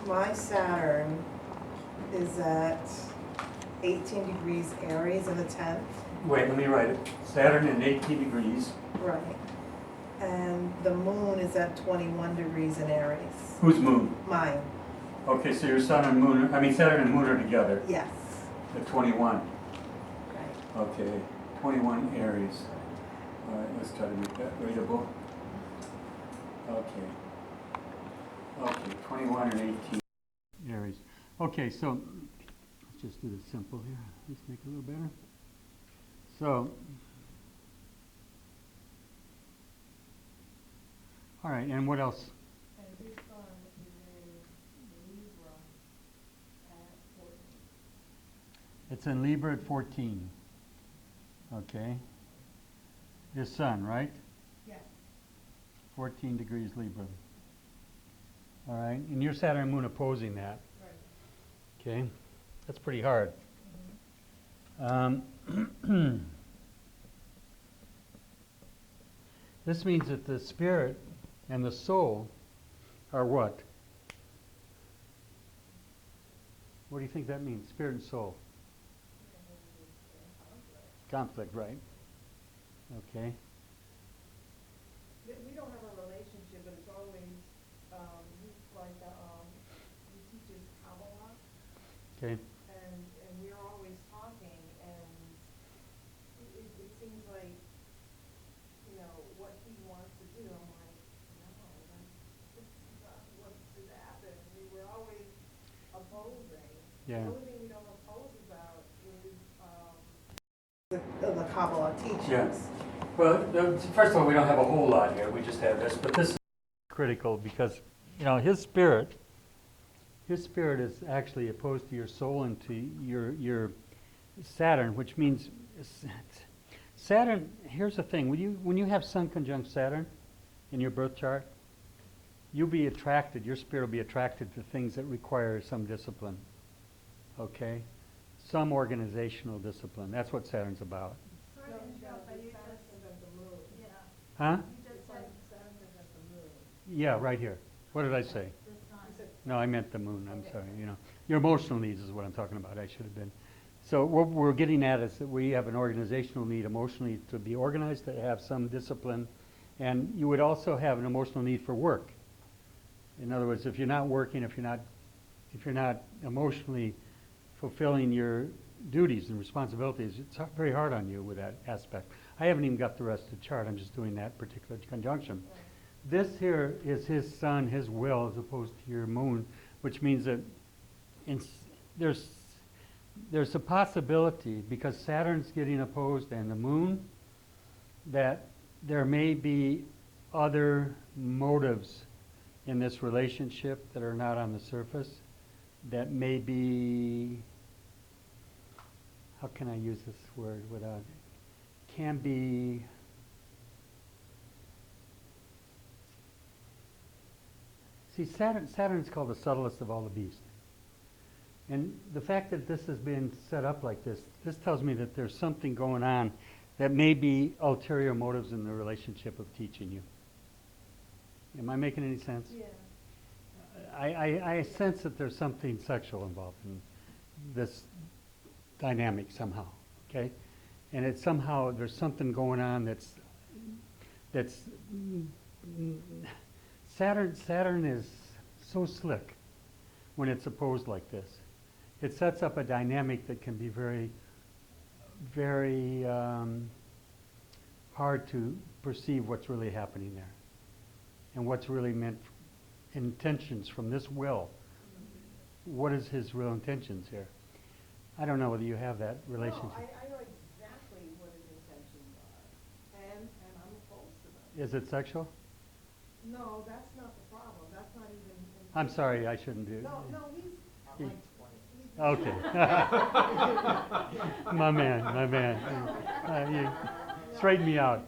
my Saturn is at 18 degrees Aries in the 10th. Wait, let me write it. Saturn in 18 degrees. Right. And the moon is at 21 degrees in Aries. Whose moon? Mine. Okay, so your sun and moon, Saturn and moon are together Yes. at 21. Right. Okay, 21 Aries. All right, let's try to make that readable. Okay. Okay, 21 and 18 Aries. Okay, so let's just do this simple here. Let's make it a little better. So, all right, and what else? And his son is in Libra at 14. It's in Libra at 14. Okay. His sun, right? Yeah. 14 degrees Libra. All right, and your Saturn and moon opposing that. Right. Okay, that's pretty hard. This means that the spirit and the soul are what? What do you think that means, spirit and soul? Conflict, right? Okay. We don't have a relationship, but it's always, he's like, he teaches Kabbalah, Okay. and we're always talking, and it seems like, you know, what he wants to do, I'm like, no, that's not what should happen. We're always opposing. Yeah. The only thing we don't oppose about is, The Kabbalah teachings. Yeah. Well, first of all, we don't have a whole lot here. We just have this, but this is critical because, you know, his spirit is actually opposed to your soul and to your Saturn, which means Saturn. Here's the thing: when you have Sun conjunct Saturn in your birth chart, you'll be attracted. Your spirit will be attracted to things that require some discipline. Okay, some organizational discipline. That's what Saturn's about. Sorry to interrupt, but you just said the moon. Yeah. Huh? You just said Saturn is at the moon. Yeah, right here. What did I say? No, I meant the moon. I'm sorry. You know, your emotional needs is what I'm talking about. I should have been. So what we're getting at is that we have an organizational need emotionally to be organized, to have some discipline, and you would also have an emotional need for work. In other words, if you're not working, if you're not emotionally fulfilling your duties and responsibilities, it's very hard on you with that aspect. I haven't even got the rest of the chart. I'm just doing that particular conjunction. This here is his sun, his will, as opposed to your moon, which means that there's a possibility, because Saturn's getting opposed and the moon, that there may be other motives in this relationship that are not on the surface, that may be, how can I use this word without, can be, see, Saturn is called the subtlest of all the beasts. And the fact that this has been set up like this tells me that there's something going on that may be ulterior motives in the relationship of teaching you. Am I making any sense? Yeah. I sense that there's something sexual involved in this dynamic somehow, okay? And it's somehow, there's something going on that's Saturn is so slick when it's opposed like this. It sets up a dynamic that can be very, very hard to perceive what's really happening there and what's really meant, intentions from this will. What is his real intentions here? I don't know whether you have that relationship. No, I know exactly what his intentions are, and I'm opposed to them. Is it sexual? No, that's not the problem. That's not even. I'm sorry, I shouldn't do. No, he's He- like 20. Okay. my man. You straighten me out.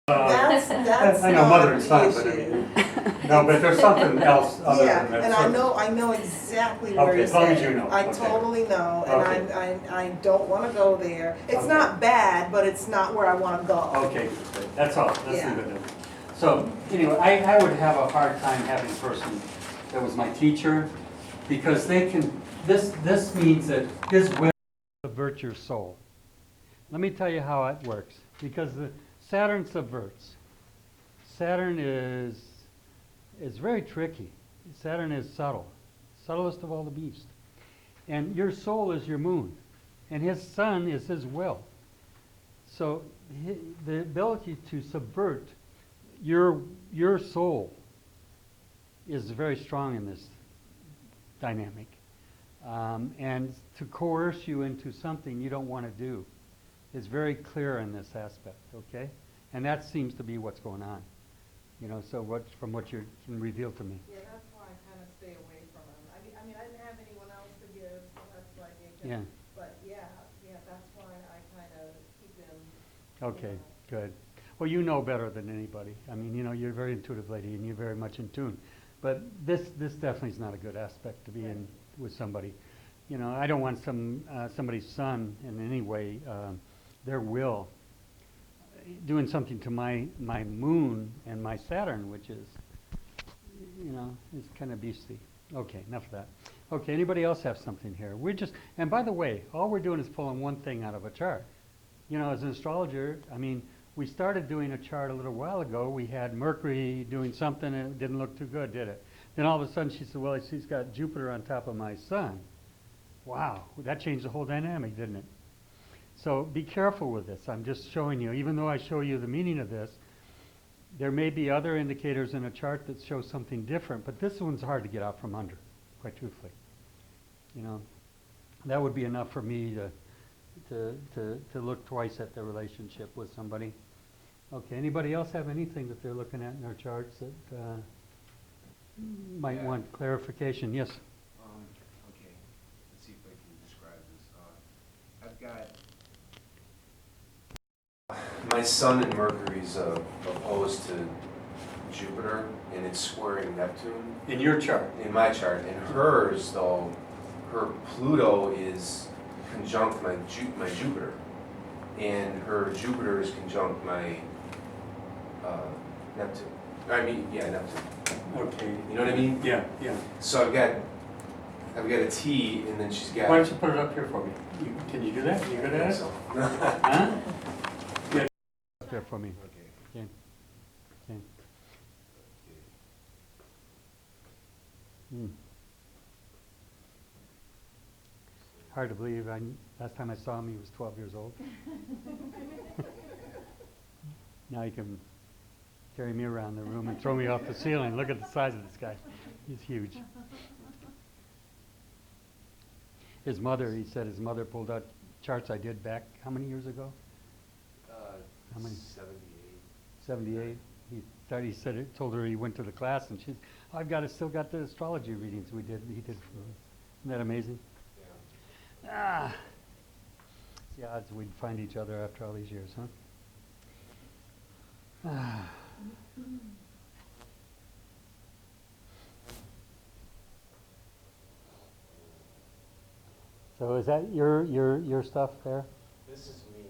That's I know not mother and son, the but I issue. mean, no, but there's something else other Yeah, than that. and I know exactly where Okay, you're as long as saying. you know. I Okay. totally know, and Okay. I don't want to go there. It's Okay. not bad, but it's not where I want to go. Okay, good. That's all. Let's Yeah. leave it there. So anyway, I would have a hard time having a person that was my teacher, because they can, this means that his will subvert your soul. Let me tell you how it works, because the Saturn subverts. Saturn is very tricky. Saturn is subtle, subtlest of all the beasts. And your soul is your moon, and his sun is his will. So the ability to subvert your soul is very strong in this dynamic. And to coerce you into something you don't want to do is very clear in this aspect, okay? And that seems to be what's going on. You know, so from what you can reveal to me. Yeah, that's why I kind of stay away from him. I mean, I didn't have anyone else to give, so that's why I gave him. Yeah. But yeah, that's why I kind of keep him. Okay, good. Well, you know better than anybody. I mean, you know, you're a very intuitive lady, and you're very much in tune. But this definitely is not a good aspect to be in with somebody. You know, I don't want somebody's son in any way, their will, doing something to my moon and my Saturn, which is, you know, is kind of beastly. Okay, enough of that. Okay, anybody else have something here? And by the way, all we're doing is pulling one thing out of a chart. You know, as an astrologer, I mean, we started doing a chart a little while ago. We had Mercury doing something, and it didn't look too good, did it? Then all of a sudden she said, well, she's got Jupiter on top of my sun. Wow, that changed the whole dynamic, didn't it? So be careful with this. I'm just showing you, even though I show you the meaning of this, there may be other indicators in a chart that show something different, but this one's hard to get out from under, quite truthfully. You know, that would be enough for me to look twice at the relationship with somebody. Okay, anybody else have anything that they're looking at in their charts that might want clarification? Yes? Okay, let's see if I can describe this. I've got my sun and Mercury's opposed to Jupiter, and it's squaring Neptune In your chart? in my chart. In hers, though, her Pluto is conjunct my Jupiter, and her Jupiter is conjunct my Neptune. Neptune. Okay. You know what I mean? Yeah, yeah. So I've got a T, and then she's got. Why don't you put it up here for me? Can you do that? You good at it? So. Huh? Yeah. Up there for me. Okay. Okay. Okay. Hmm. Hard to believe. Last time I saw him, he was 12 years old. Now he can carry me around the room and throw me off the ceiling. Look at the size of this guy. He's huge. His mother, he said his mother pulled out charts I did back, how many years ago? How many? 78. 78. Told her he went to the class, and she's, still got the astrology readings he did for us. Isn't that amazing? Yeah. It's the odds we'd find each other after all these years, huh? So is that your stuff there? This is me.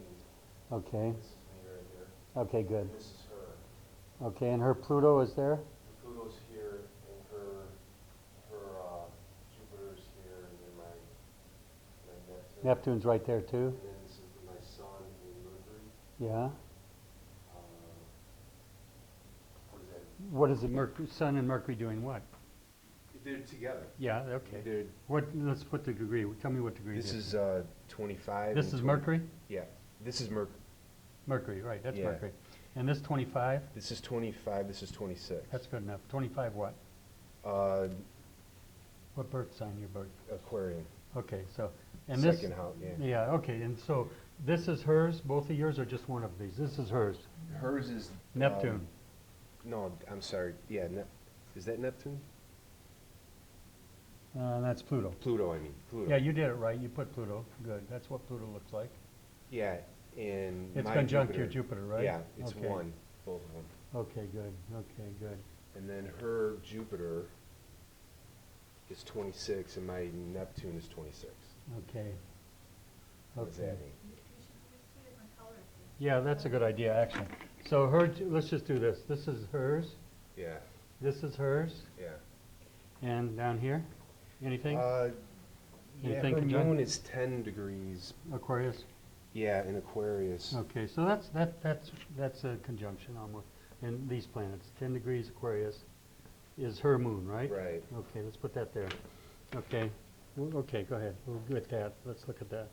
Okay. This is me right here. Okay, good. This is her. Okay, and her Pluto is there? Her Pluto's here, and her Jupiter's here, and then my Neptune. Neptune's right there too? And then this is my Sun and Mercury. Yeah. What is that? What is the Sun and Mercury doing what? They're together. Yeah, okay. They're, Let's put the degree. Tell me what degree this it is. is 25. This and is 20 Mercury? Yeah. This is Mercury. Mercury, right, that's Yeah. Mercury. And this 25? This is 25. This is 26. That's good enough. 25 what? Uh, What birth sign your birth? Aquarium. Okay, so, and this... Second house, yeah. Yeah, okay, and so this is hers, both of yours, or just one of these? This is hers. Hers is Neptune. No, I'm sorry. Yeah, is that Neptune? That's Pluto. Pluto, I mean. Pluto. Yeah, you did it right. You put Pluto. Good. That's what Pluto looks like. Yeah, and It's my conjunct your Jupiter, right? Yeah, it's Okay. one, both of them. Okay, good. Okay, good. And then her Jupiter is 26, and my Neptune is 26. Okay. What does Okay. that mean? Yeah, that's a good idea, actually. So let's just do this. This is hers, Yeah, this is hers, yeah. and down here, anything? Yeah, Anything her conjunct? moon is 10 degrees. Aquarius? Yeah, in Aquarius. Okay, so that's a conjunction almost. And these planets, 10 degrees Aquarius is her moon, right? Right. Okay, let's put that there. Okay, okay, go ahead. We'll get that. Let's look at that.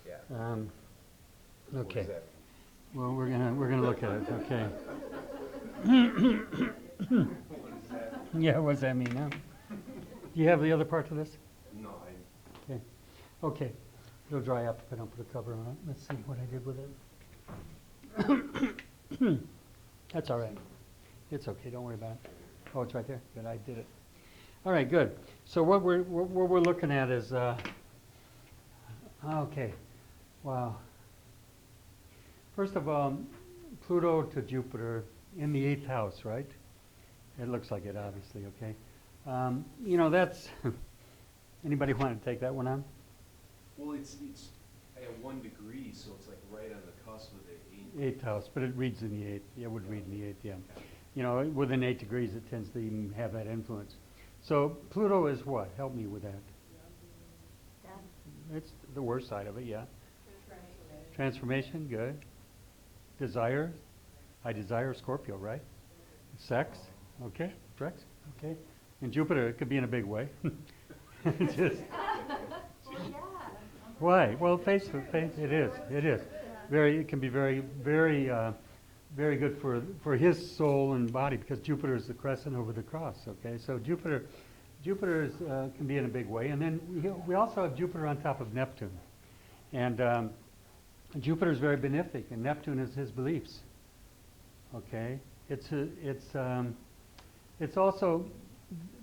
Yeah. Okay. What does that Well, we're gonna look at it. Okay. Yeah, what does that mean? Huh? Do you have the other part to this? mean? No, Okay. Okay. It'll dry up if I don't put a cover on it. Let's see what I did with it. That's all right. It's okay. Don't worry about it. Oh, it's right there. Good. I did it. All right. Good. So what we're looking at is okay. Wow. First of all, Pluto to Jupiter in the 8th house, right? It looks like it, obviously. Okay. You know, that's. Anybody want to take that one on? Well, it's at 1 degree, so it's like right on the cusp of the 8th house, but it reads in the 8th. It would read in the 8th, yeah. You know, within 8 degrees, it tends to even have that influence. So Pluto is what? Help me with that. It's the worst side of it, yeah. Transformation, good. Desire, I desire Scorpio, right? Sex, okay. Sex, okay. And Jupiter, it could be in a big way. Just, why? Well, face it is. It is. It can be very, very, very good for his soul and body because Jupiter is the crescent over the cross. Okay, so Jupiter is, can be in a big way, and then we also have Jupiter on top of Neptune, and Jupiter is very benefic, and Neptune is his beliefs. Okay, it's also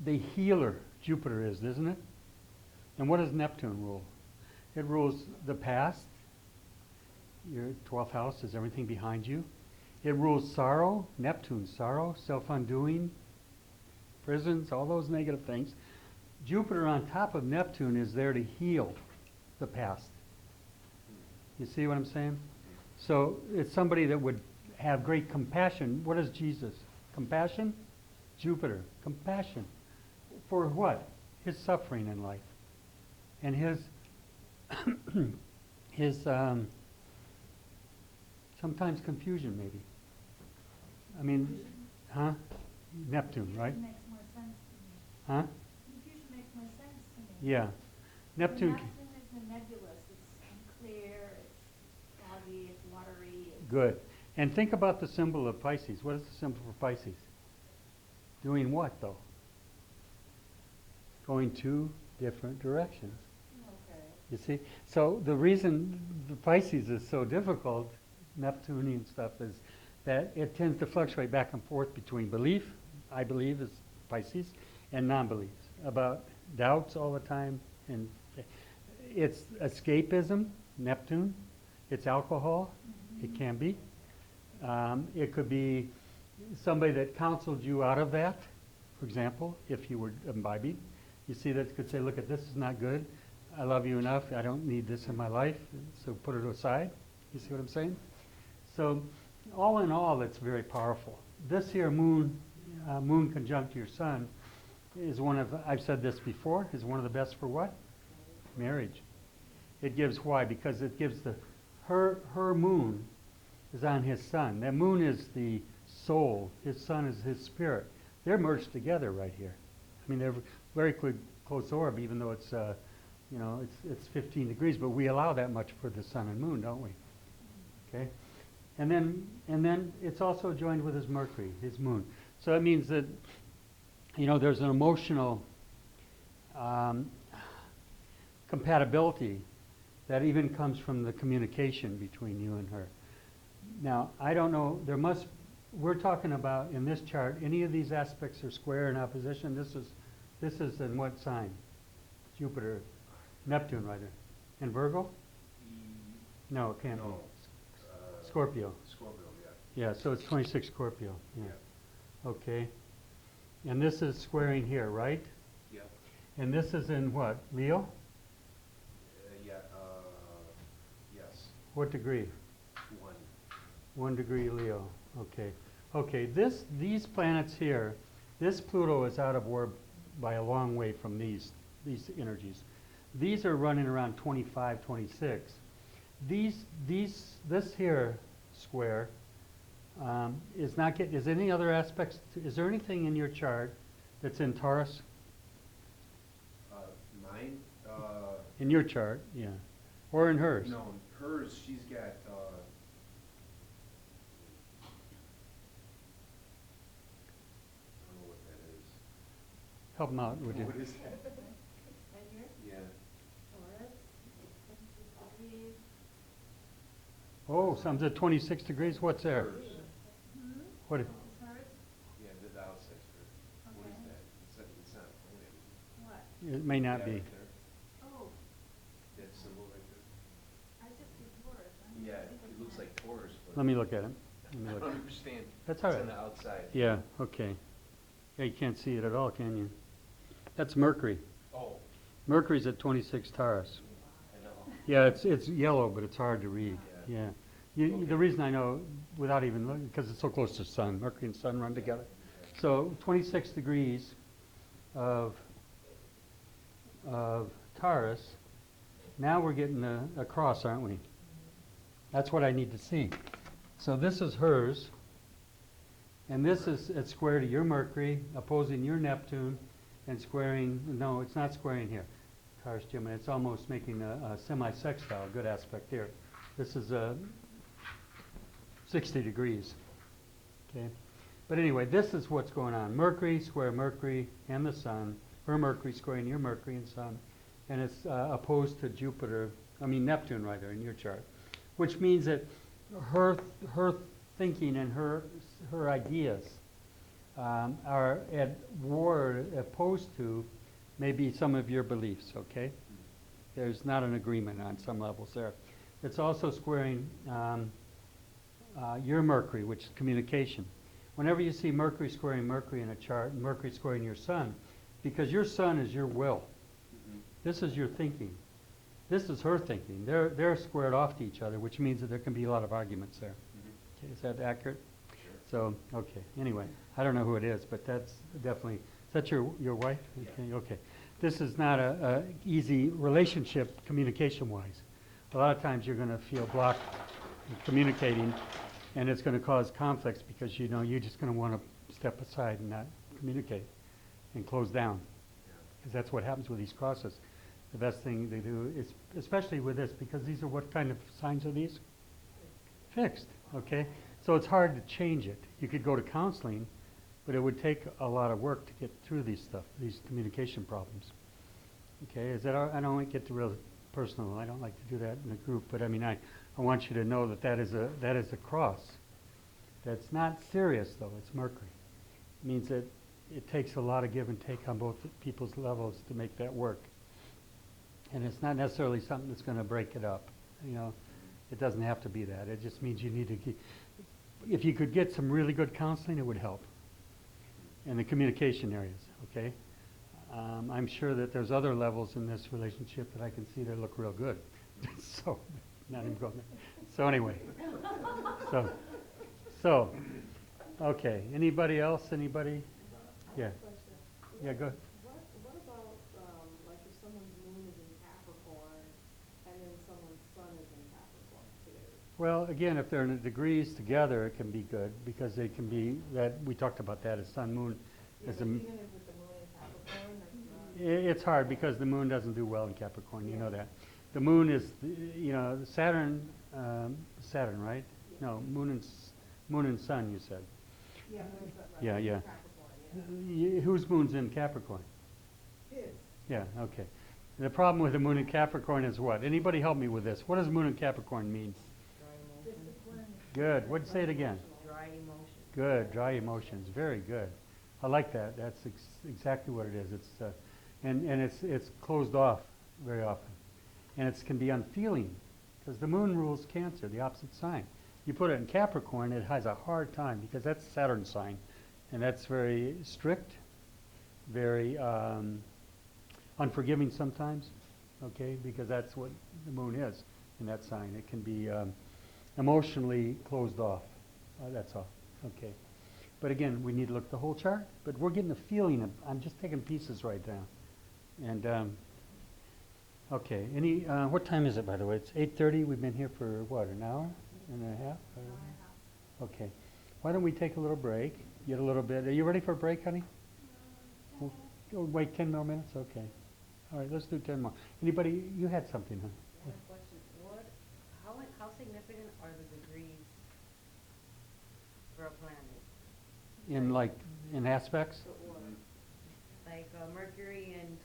the healer. Jupiter is, isn't it? And what does Neptune rule? It rules the past. Your 12th house is everything behind you. It rules sorrow, Neptune, sorrow, self-undoing, prisons, all those negative things. Jupiter on top of Neptune is there to heal the past. You see what I'm saying? So it's somebody that would have great compassion. What is Jesus? Compassion? Jupiter. Compassion. For what? His suffering in life. And his sometimes confusion maybe. I mean, huh? Neptune, right? Makes more sense to me. Huh? Confusion makes more sense to me. Yeah. Neptune. Neptune is nebulous. It's unclear. It's foggy. It's watery. Good. And think about the symbol of Pisces. What is the symbol for Pisces? Doing what, though? Going two different directions. Okay. You see? So the reason the Pisces is so difficult, Neptunian stuff, is that it tends to fluctuate back and forth between belief, I believe is Pisces, and non-beliefs, about doubts all the time. And it's escapism, Neptune. It's alcohol. It can be. It could be somebody that counseled you out of that, for example, if you were imbibing. You see, that could say, look, this is not good. I love you enough. I don't need this in my life, so put it aside. You see what I'm saying? So all in all, it's very powerful. This here moon conjunct your sun is one of, I've said this before, is one of the best for what? Marriage. It gives, why? Because it gives her moon is on his sun. That moon is the soul. His sun is his spirit. They're merged together right here. I mean, they're very close orb, even though it's, you know, it's 15 degrees, but we allow that much for the sun and moon, don't we? Okay? And then it's also joined with his Mercury, his moon. So it means that, you know, there's an emotional compatibility that even comes from the communication between you and her. Now, I don't know, we're talking about in this chart, any of these aspects are square in opposition. This is in what sign? Jupiter, Neptune, rather. In Virgo? No, it can't be. Scorpio. Scorpio, yeah. Yeah, so it's 26 Scorpio. Yeah. Okay. And this is squaring here, right? Yeah. And this is in what? Leo? Yeah, yes. What degree? 1. 1 degree Leo. Okay, okay, these planets here, this Pluto is out of orbit by a long way from these energies. These are running around 25, 26. This here square is not getting, is any other aspects, is there anything in your chart that's in Taurus? Mine, In your chart, yeah, or in hers? no, hers, she's got, I don't know what that is. Help them out, would you? What is that? Right here, Yeah. Taurus, 26 degrees. Oh, some's at 26 degrees, what's there? Hers. What, Is hers? Yeah, the outside's her. What is Okay. that? It's not a planet. What? it may not Yeah, be. right there. Oh, That symbol right there. I just see Taurus. I Yeah, think it it's looks not. like Taurus, but. Let me look at it. Let me I look. don't understand. That's all It's right. on the outside. Yeah, okay. Yeah, you can't see it at all, can you? That's Mercury. Oh, Mercury's at 26 Taurus. I know. Yeah, it's yellow, but it's hard to read. Yeah. Yeah. Okay. The reason I know, without even looking, because it's so close to Sun, Mercury and Sun run together. So 26 degrees of Taurus. Now we're getting a cross, aren't we? That's what I need to see. So this is hers, and this is at square to your Mercury, opposing your Neptune, and squaring, no, it's not squaring here. Taurus, Gemini, it's almost making a semi-sextile, good aspect here. This is 60 degrees, okay? But anyway, this is what's going on. Mercury square Mercury and the Sun, her Mercury squaring your Mercury and Sun, and it's opposed to Jupiter, I mean Neptune right there in your chart, which means that her thinking and her ideas are at war, opposed to maybe some of your beliefs, okay? There's not an agreement on some levels there. It's also squaring your Mercury, which is communication. Whenever you see Mercury squaring Mercury in a chart, Mercury squaring your Sun, because your Sun is your will. Mhm. This is your thinking. This is her thinking. They're squared off to each other, which means that there can be a lot of arguments there. Mhm. Okay, is that accurate? Sure. So, okay, anyway, I don't know who it is, but that's definitely, is that your wife? Yeah. Okay, okay. This is not a easy relationship communication-wise. A lot of times you're gonna feel blocked in communicating, and it's gonna cause conflicts because you know you're just gonna wanna step aside and not communicate and close down. Yeah. Because that's what happens with these crosses. The best thing they do is, especially with this, because these are, what kind of signs are these? Fixed, okay? So it's hard to change it. You could go to counseling, but it would take a lot of work to get through these communication problems. Okay, is that, I don't want to get to real personal, I don't like to do that in a group, but I mean, I want you to know that that is a cross. That's not serious though, it's Mercury. It means that it takes a lot of give and take on both people's levels to make that work. And it's not necessarily something that's going to break it up, you know. It doesn't have to be that. It just means you need to keep, if you could get some really good counseling, it would help in the communication areas, okay? I'm sure that there's other levels in this relationship that I can see that look real good. So, not even going there. So anyway, so, okay. Anybody else? Anybody? Yeah. Question. Yeah, go. What about, like if someone's moon is in Capricorn and then someone's sun is in Capricorn too? Well, again, if they're in the degrees together, it can be good because they can be, that we talked about that as sun, moon. Yeah, As but a, even if with the moon in Capricorn, that's not. it's hard because the moon doesn't do well in Capricorn, you know that. The moon is, you know, Saturn, right? No, moon and sun, you said. Yeah, moon's not right. Yeah, yeah. Capricorn, yeah. Whose moon's in Capricorn? His. Yeah, okay. The problem with the moon in Capricorn is what? Anybody help me with this? What does moon in Capricorn mean? Discipline. Good. What, say it again. Dry emotion. Good, dry emotions. Very good. I like that. That's exactly what it is. It's and it's closed off very often, and it can be unfeeling because the moon rules Cancer, the opposite sign. You put it in Capricorn, it has a hard time because that's Saturn sign, and that's very strict, very unforgiving sometimes. Okay, because that's what the moon is in that sign. It can be emotionally closed off. That's all. Okay. But again, we need to look at the whole chart, but we're getting a feeling of, I'm just taking pieces right now. And, okay, what time is it, by the way? It's 8:30, we've been here for what, an hour and a half? Okay. Why don't we take a little break, get a little bit, are you ready for a break, honey? Oh, wait 10 more minutes? Okay. All right, let's do 10 more. Anybody, you had something, huh? I have a question. How significant are the degrees for a planet? In aspects? Like Mercury in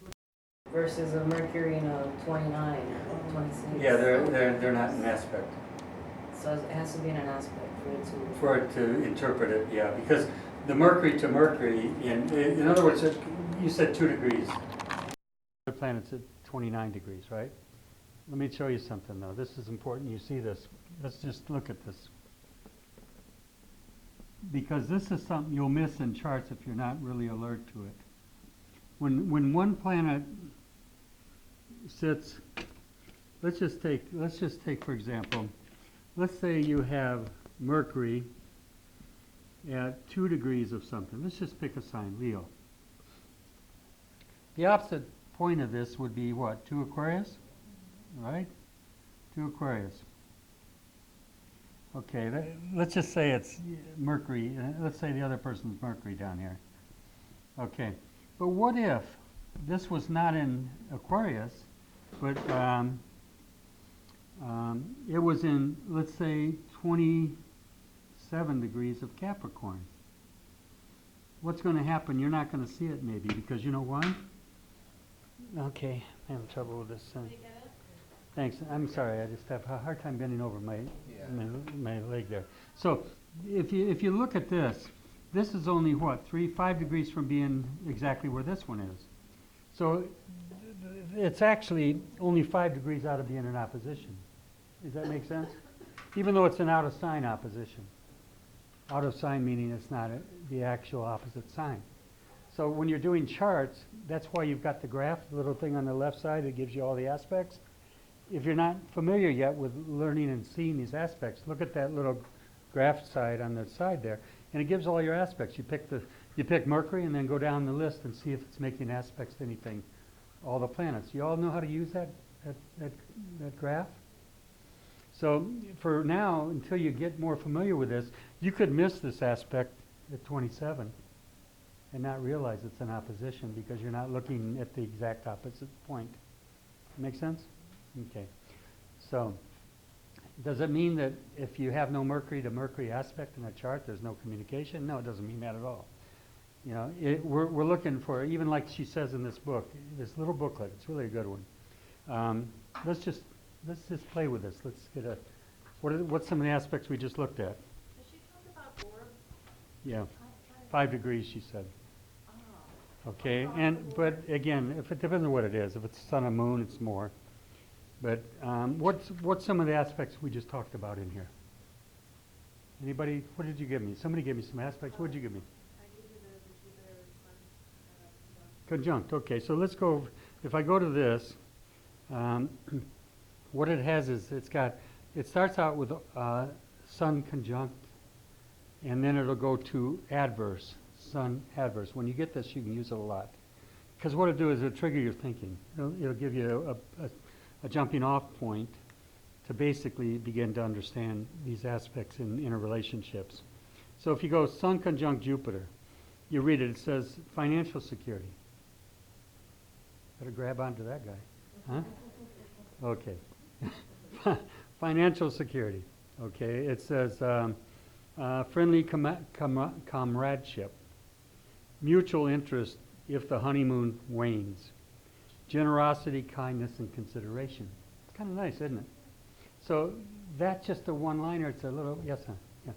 versus a Mercury in a 29 or 26. Yeah, they're not an aspect. So it has to be in an aspect for it to. For it to interpret it, yeah, because the Mercury to Mercury, in other words, you said 2 degrees. The planet's at 29 degrees, right? Let me show you something, though. This is important. You see this. Let's just look at this. Because this is something you'll miss in charts if you're not really alert to it. When one planet sits, let's just take for example, let's say you have Mercury at 2 degrees of something. Let's just pick a sign, Leo. The opposite point of this would be what? 2 Aquarius? Right? 2 Aquarius. Okay, let's just say it's Mercury. Let's say the other person's Mercury down here. Okay, but what if this was not in Aquarius, but it was in, let's say, 27 degrees of Capricorn? What's going to happen? You're not going to see it maybe, because you know why? Okay, I'm having trouble with this. Thanks. I'm sorry. I just have a hard time bending over my leg there. So, if you look at this, this is only what, 5 degrees from being exactly where this one is. So, it's actually only 5 degrees out of being in opposition. Does that make sense? Even though it's an out of sign opposition. Out of sign meaning it's not the actual opposite sign. So when you're doing charts, that's why you've got the graph, the little thing on the left side that gives you all the aspects. If you're not familiar yet with learning and seeing these aspects, look at that little graph side on the side there, and it gives all your aspects. You pick Mercury and then go down the list and see if it's making aspects to anything, all the planets. You all know how to use that graph? So for now, until you get more familiar with this, you could miss this aspect at 27 and not realize it's an opposition because you're not looking at the exact opposite point. Make sense? Okay. So does it mean that if you have no Mercury to Mercury aspect in a chart, there's no communication? No, it doesn't mean that at all. You know, we're looking for, even like she says in this book, this little booklet, it's really a good one. Let's just play with this. Let's get what's some of the aspects we just looked at? Does she talk about orbs? Yeah, 5 degrees, she said. Okay, but again, if it depends on what it is. If it's sun and moon, it's more. But what's some of the aspects we just talked about in here? Anybody? What did you give me? Somebody gave me some aspects. What did you give me? I give you the Jupiter, Sun, Conjunct. Okay, so let's go. If I go to this, what it has is it starts out with Sun conjunct, and then it'll go to adverse, Sun adverse. When you get this, you can use it a lot. Because what it'll do is it'll trigger your thinking. It'll give you a jumping off point to basically begin to understand these aspects in interrelationships. So if you go Sun conjunct Jupiter, you read it, it says financial security. Better grab onto that guy. Huh? Okay. Financial security. Okay. It says friendly comradeship, mutual interest if the honeymoon wanes, generosity, kindness, and consideration. It's kind of nice, isn't it? So that's just a one-liner. It's a little, yes, sir. Yeah.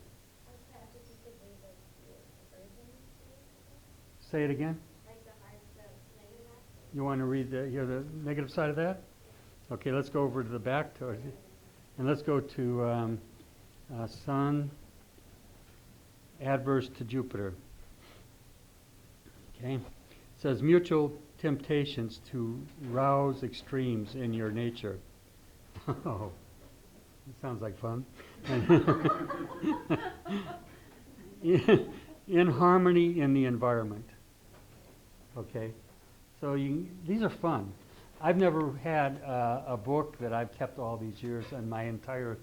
Say it again. You want to hear the negative side of that? Okay, let's go over to the back towards it. And let's go to Sun adverse to Jupiter. Okay. It says mutual temptations to rouse extremes in your nature. Oh, that sounds like fun. in harmony in the environment. Okay? So these are fun. I've never had a book that I've kept all these years in my entire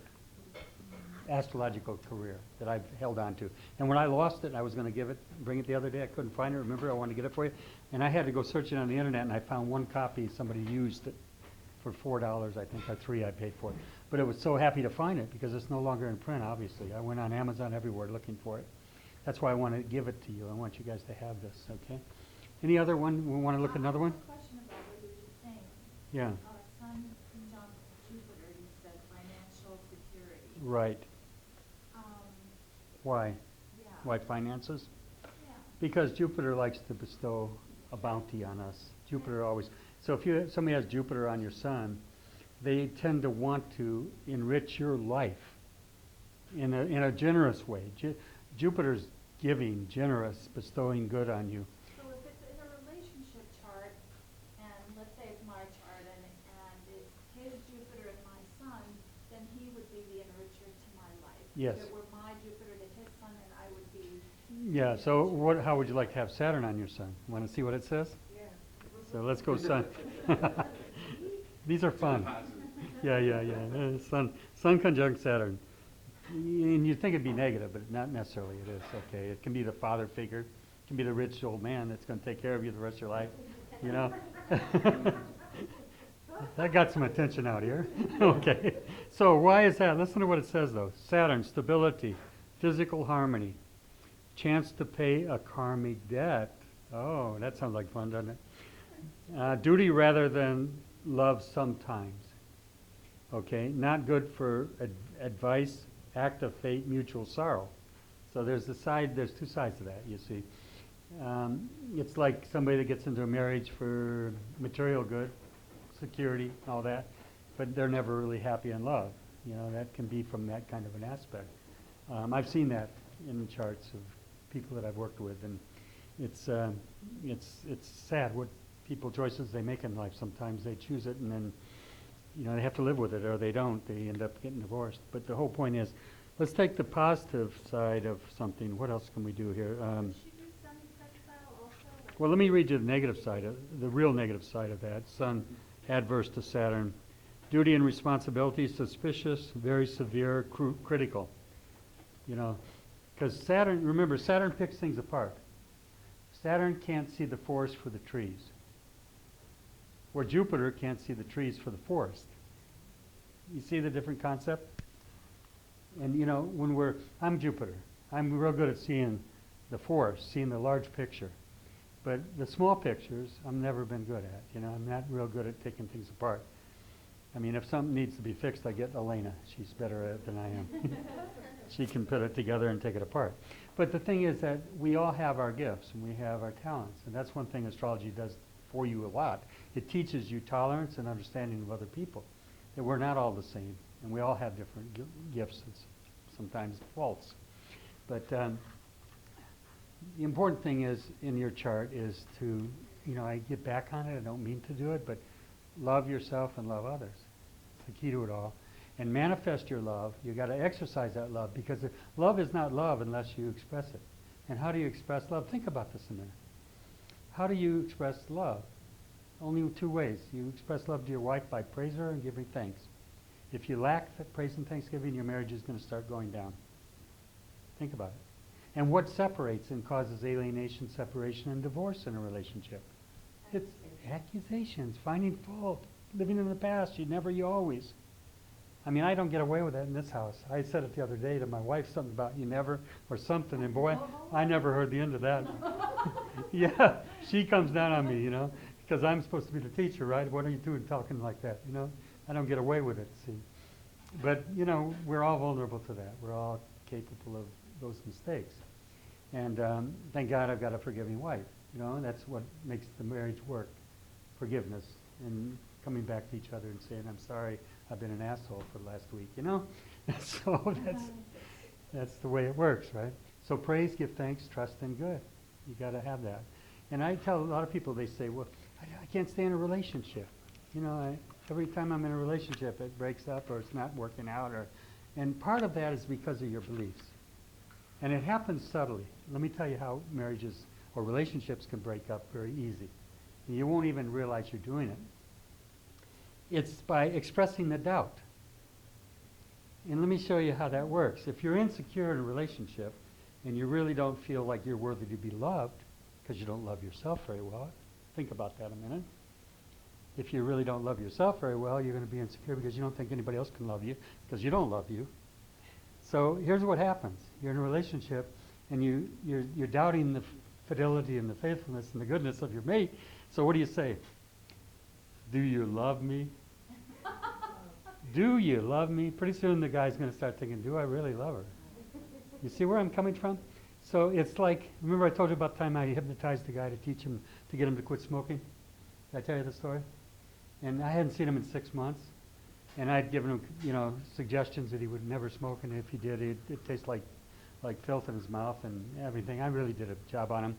astrological career that I've held on to. And when I lost it, I was going to bring it the other day. I couldn't find it. Remember, I wanted to get it for you. And I had to go searching on the internet, and I found one copy somebody used it for $4, I think, or $3 I paid for it. But I was so happy to find it because it's no longer in print, obviously. I went on Amazon everywhere looking for it. That's why I want to give it to you. I want you guys to have this, okay? Any other one? We want to look at another one? I have a question about what you were just saying. Yeah, Sun conjunct Jupiter, you said financial security. right. Um, Why? yeah. Why finances? Yeah. Because Jupiter likes to bestow a bounty on us. Jupiter always. So if somebody has Jupiter on your sun, they tend to want to enrich your life in a generous way. Jupiter's giving, generous, bestowing good on you. So if it's in a relationship chart, and let's say it's my chart, and it's his Jupiter and my sun, then he would be the enricher to my life. Yes. If it were my Jupiter to his sun, then I would be. Yeah, so how would you like to have Saturn on your sun? Want to see what it says? Yeah. So let's go sun. These are fun. Yeah. Sun conjunct Saturn. And you'd think it'd be negative, but not necessarily it is, okay? It can be the father figure. It can be the rich old man that's going to take care of you the rest of your life, you know? That got some attention out here. Okay. So why is that? Listen to what it says, though. Saturn, stability, physical harmony, chance to pay a karmic debt. Oh, that sounds like fun, doesn't it? Duty rather than love sometimes. Okay, not good for advice, act of fate, mutual sorrow. So there's two sides to that, you see. It's like somebody that gets into a marriage for material good, security, all that, but they're never really happy in love. You know, that can be from that kind of an aspect. I've seen that in the charts of people that I've worked with, and it's sad what choices they make in life. Sometimes they choose it, and then they have to live with it, or they don't. They end up getting divorced. But the whole point is, let's take the positive side of something. What else can we do here? Should you sun sextile also? Well, let me read you the negative side, the real negative side of that. Sun adverse to Saturn. Duty and responsibility, suspicious, very severe, critical. Because Saturn, remember, Saturn picks things apart. Saturn can't see the forest for the trees, where Jupiter can't see the trees for the forest. You see the different concept? And I'm Jupiter. I'm real good at seeing the forest, seeing the large picture. But the small pictures, I've never been good at. I'm not real good at taking things apart. I mean, if something needs to be fixed, I get Elena. She's better at it than I am. She can put it together and take it apart. But the thing is that we all have our gifts and we have our talents. And that's one thing astrology does for you a lot. It teaches you tolerance and understanding of other people. That we're not all the same. And we all have different gifts and sometimes faults. But the important thing is in your chart is to, I get back on it. I don't mean to do it, but love yourself and love others. It's the key to it all. And manifest your love. You got to exercise that love, because love is not love unless you express it. And how do you express love? Think about this a minute. How do you express love? Only two ways. You express love to your wife by praise her and giving thanks. If you lack that praise and thanksgiving, your marriage is going to start going down. Think about it. And what separates and causes alienation, separation, and divorce in a relationship? It's accusations, finding fault, living in the past. You never, you always. I mean, I don't get away with that in this house. I said it the other day to my wife, something about you never or something, and boy, I never heard the end of that. Yeah, she comes down on me, because I'm supposed to be the teacher, right? What are you doing talking like that, I don't get away with it, see. But, we're all vulnerable to that. We're all capable of those mistakes. And thank God I've got a forgiving wife. That's what makes the marriage work. Forgiveness and coming back to each other and saying, I'm sorry, I've been an asshole for the last week, So that's the way it works, right? So praise, give thanks, trust, and good. You got to have that. And I tell a lot of people, they say, well, I can't stay in a relationship. Every time I'm in a relationship, it breaks up or it's not working out. And part of that is because of your beliefs. And it happens subtly. Let me tell you how marriages or relationships can break up very easy. You won't even realize you're doing it. It's by expressing the doubt. And let me show you how that works. If you're insecure in a relationship and you really don't feel like you're worthy to be loved because you don't love yourself very well, think about that a minute. If you really don't love yourself very well, you're going to be insecure because you don't think anybody else can love you because you don't love you. So here's what happens. You're in a relationship and you're doubting the fidelity and the faithfulness and the goodness of your mate. So what do you say? Do you love me? Do you love me? Pretty soon the guy's going to start thinking, do I really love her? You see where I'm coming from? So it's like, remember I told you about the time I hypnotized the guy to teach him, to get him to quit smoking? Did I tell you the story? And I hadn't seen him in 6 months. And I'd given him, you know, suggestions that he would never smoke, and if he did, it'd taste like filth in his mouth and everything. I really did a job on him.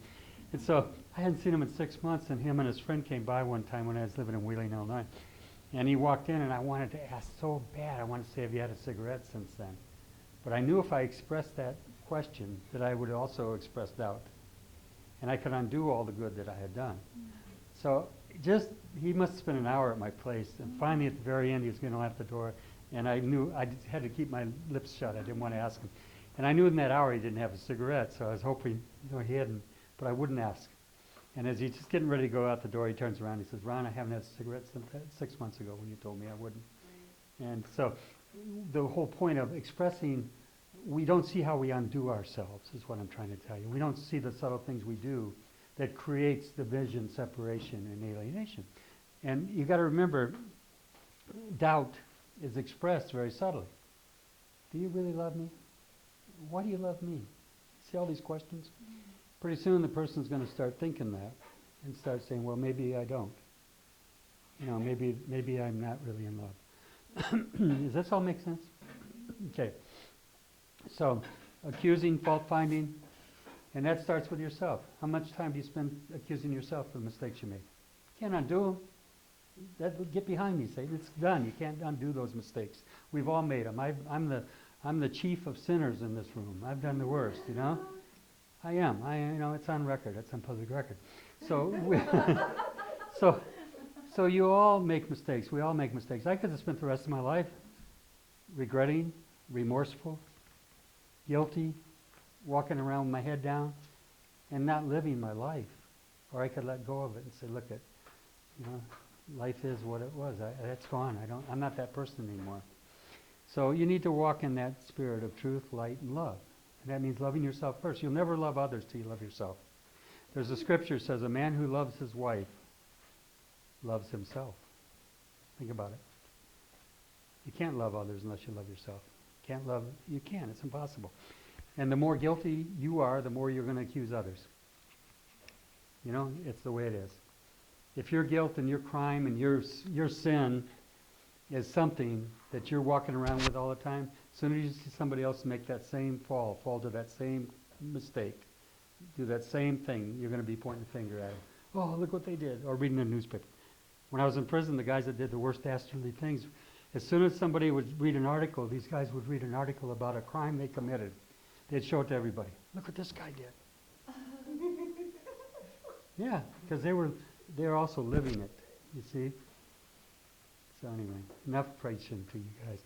And so I hadn't seen him in 6 months, and him and his friend came by one time when I was living in Wheeling, Illinois. And he walked in, and I wanted to ask so bad. I wanted to say, have you had a cigarette since then? But I knew if I expressed that question, that I would also express doubt. And I could undo all the good that I had done. So he must have spent an hour at my place. And finally, at the very end, he was going to let the door. And I knew I had to keep my lips shut. I didn't want to ask him. And I knew in that hour he didn't have a cigarette, so I was hoping, he hadn't. But I wouldn't ask. And as he's just getting ready to go out the door, he turns around and he says, Ron, I haven't had a cigarette since 6 months ago when you told me I wouldn't. Right. And so the whole point of expressing, we don't see how we undo ourselves, is what I'm trying to tell you. We don't see the subtle things we do that creates division, separation, and alienation. And you got to remember, doubt is expressed very subtly. Do you really love me? Why do you love me? See all these questions? Pretty soon the person's going to start thinking that and start saying, well, maybe I don't. Maybe I'm not really in love. Does this all make sense? Okay. So, accusing, fault finding, and that starts with yourself. How much time do you spend accusing yourself of the mistakes you made? You can't undo them. Get behind me, Satan. It's done. You can't undo those mistakes. We've all made them. I'm the chief of sinners in this room. I've done the worst, I am. It's on record. It's on public record. So, so you all make mistakes. We all make mistakes. I could have spent the rest of my life regretting, remorseful, guilty, walking around with my head down, and not living my life. Or I could let go of it and say, look, life is what it was. That's gone. I'm not that person anymore. So you need to walk in that spirit of truth, light, and love. And that means loving yourself first. You'll never love others till you love yourself. There's a scripture that says, a man who loves his wife loves himself. Think about it. You can't love others unless you love yourself. You can. It's impossible. And the more guilty you are, the more you're going to accuse others. It's the way it is. If your guilt and your crime and your sin is something that you're walking around with all the time, as soon as you see somebody else make that same fall to that same mistake, do that same thing, you're going to be pointing the finger at them. Oh, look what they did. Or reading the newspaper. When I was in prison, the guys that did the worst dastardly things, as soon as somebody would read an article, these guys would read an article about a crime they committed. They'd show it to everybody. Look what this guy did. Yeah, because they're also living it, you see. So anyway, enough preaching to you guys.